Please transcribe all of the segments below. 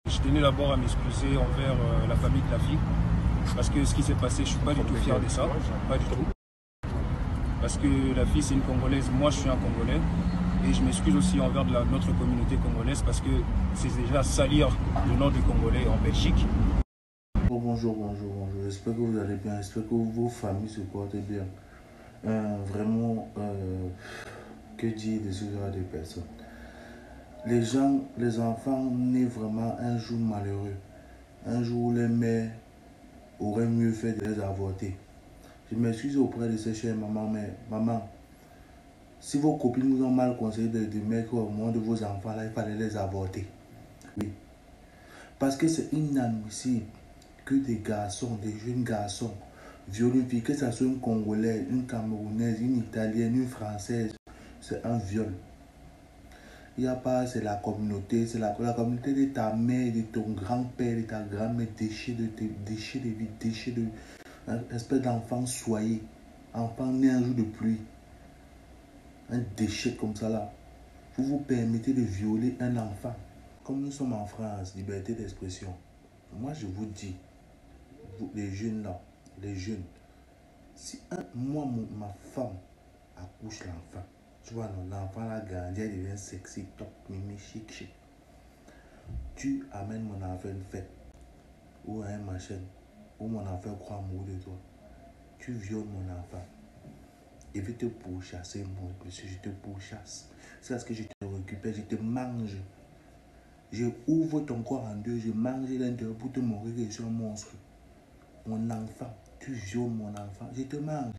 Je tenais d'abord à m'excuser envers la famille de la fille. Parce que ce qui s'est passé, je ne suis pas du tout fier de ça. Pas du tout. Parce que la fille, c'est une Congolaise. Moi, je suis un Congolais. Et je m'excuse aussi envers notre communauté congolaise parce que c'est déjà salir le nom des Congolais en Belgique. Oh, bonjour. J'espère que vous allez bien. J'espère que vos familles se portent bien. Vraiment, que dire de ce genre de personnes? Les enfants nés vraiment un jour malheureux. Un jour où les mères auraient mieux fait de les avorter. Je m'excuse auprès de ces chères mamans, mais maman, si vos copines vous ont mal conseillé de mettre au monde de vos enfants, là, il fallait les avorter. Oui. Parce que c'est inadmissible que des garçons, des jeunes garçons, violent une fille, que ce soit une Congolaise, une Camerounaise, une Italienne, une Française, c'est un viol. Il n'y a pas, c'est la communauté, c'est la communauté de ta mère, de ton grand-père, de ta grand-mère, déchets de vie, déchets de... Un espèce d'enfant soyé, enfant né un jour de pluie. Un déchet comme ça là. Vous vous permettez de violer un enfant. Comme nous sommes en France, liberté d'expression. Moi je vous dis, vous, les jeunes là, les jeunes, si ma femme accouche l'enfant, tu vois, l'enfant là grandit, elle devient sexy, top, mimi, chic. Tu amènes mon enfant à une fête, ou à un machin, où mon enfant croit amoureux de toi. Tu violes mon enfant. Je vais te pourchasser, moi, monsieur, je te pourchasse. C'est parce que je te récupère, je te mange. Je ouvre ton corps en deux, je mange l'intérieur pour te mourir que je suis un monstre. Mon enfant, tu violes mon enfant, je te mange.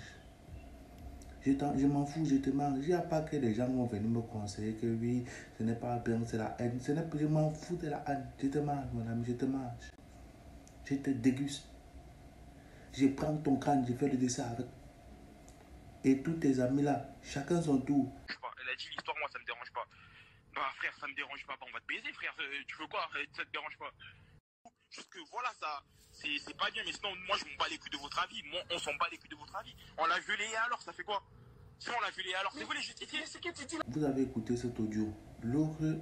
Je m'en fous, je te mange. Il n'y a pas que les gens vont venir me conseiller que oui, ce n'est pas bien, c'est la haine. Je m'en fous de la haine. Je te mange, mon ami, je te mange. Je te déguste. Je prends ton crâne, je fais le dessin avec. Et tous tes amis là, chacun son tour. Elle a dit l'histoire, moi ça me dérange pas. Bah frère, ça me dérange pas. Bah, on va te baiser, frère. Tu veux quoi? Ça te dérange pas. Juste que voilà, ça, c'est pas bien. Mais sinon, moi je m'en bats les couilles de votre avis. Moi, on s'en bat les couilles de votre avis. On l'a violé et alors, ça fait quoi? Si on l'a violé et alors, c'est vous les justifier? C'est que tu dis là. Vous avez écouté cet audio. L'autre,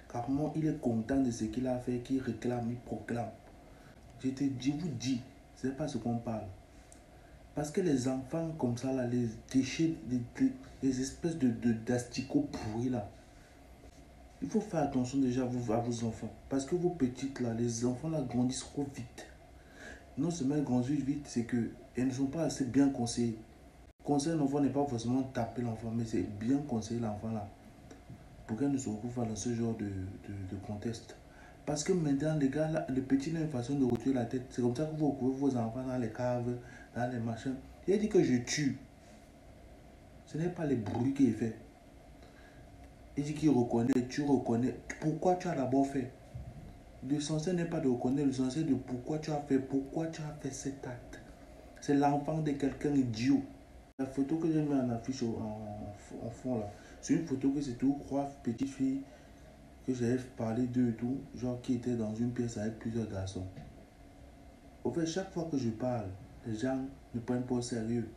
carrément, il est content de ce qu'il a fait, qu'il réclame, il proclame. Je vous dis, c'est pas ce qu'on parle. Parce que les enfants comme ça, là, les déchets, les espèces d'asticots pourris là, il faut faire attention déjà à vos enfants. Parce que vos petites là, les enfants là grandissent trop vite. Non seulement ils grandissent vite, c'est qu'elles ne sont pas assez bien conseillées. Conseiller l'enfant n'est pas forcément taper l'enfant, mais c'est bien conseiller l'enfant là. Pour qu'elle ne se retrouve pas dans ce genre de contexte. Parce que maintenant, les gars, là, les petits ont une façon de retirer la tête. C'est comme ça que vous retrouvez vos enfants dans les caves, dans les machins. Il a dit que je tue. Ce n'est pas les bruits qu'il fait. Il dit qu'il reconnaît, tu reconnais. Pourquoi tu as d'abord fait? L'essentiel n'est pas de reconnaître, l'essentiel de pourquoi tu as fait cet acte. C'est l'enfant de quelqu'un idiot. La photo que j'ai mis en affiche en fond là, c'est une photo que c'est tout trois petites filles que j'avais parlé d'eux et tout, genre qui étaient dans une pièce avec plusieurs garçons. Au fait, chaque fois que je parle, les gens ne prennent pas au sérieux.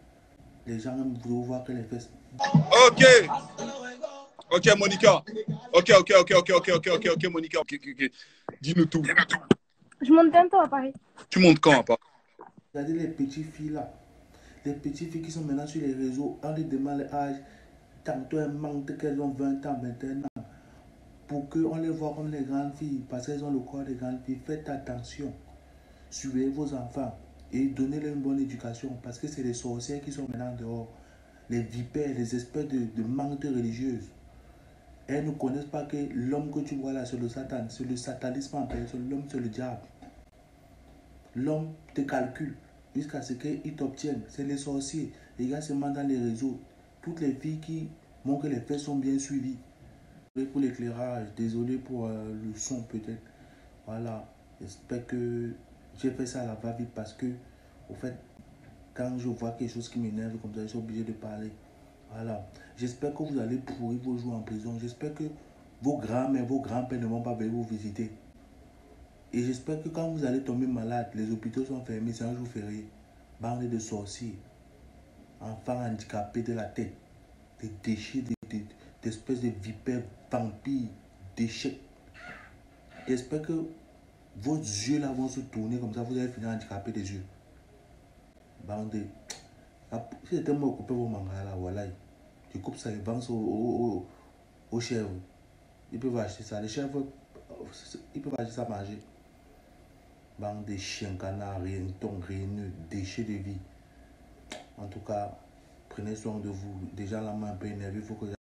Les gens aiment voir que les fesses. Ok. Ok, Monica. Ok, Monica. Ok. Dis-nous tout. Je monte bientôt à Paris. Tu montes quand à Paris? Regardez les petites filles là. Les petites filles qui sont maintenant sur les réseaux, on les demande l'âge. Tantôt elles mentent qu'elles ont 20 ans, 21 ans. Pour qu'on les voit comme les grandes filles, parce qu'elles ont le corps des grandes filles. Faites attention. Suivez vos enfants et donnez-leur une bonne éducation, parce que c'est les sorcières qui sont maintenant dehors. Les vipères, les espèces de menthes religieuses. Elles ne connaissent pas que l'homme que tu vois là, c'est le Satan. C'est le satanisme en personne. L'homme, c'est le diable. L'homme te calcule jusqu'à ce qu'il t'obtienne. C'est les sorciers. Les gars se mentent dans les réseaux. Toutes les filles qui montrent que les faits sont bien suivis. Pour l'éclairage, désolé pour le son peut-être. Voilà, j'espère que j'ai fait ça à la va-vite parce que, au fait, quand je vois quelque chose qui m'énerve comme ça, je suis obligé de parler. Voilà, j'espère que vous allez pourrir vos jours en prison. J'espère que vos grands-mères, vos grands-pères ne vont pas venir vous visiter. Et j'espère que quand vous allez tomber malade, les hôpitaux sont fermés, c'est un jour férié. Bande de sorciers, enfants handicapés de la tête, des déchets, d'espèces de vipères, vampires, déchets. J'espère que vos yeux là vont se tourner comme ça, vous allez finir handicapé des yeux. Bande. Si c'était moi couper vos mangas là, voilà. Je coupe ça et pense aux chèvres. Ils peuvent acheter ça. Les chèvres, ils peuvent acheter ça à manger. Bande de chiens, canards, rien, ton, rien, déchets de vie. En tout cas, prenez soin de vous. Déjà la main un peu énervée, il faut que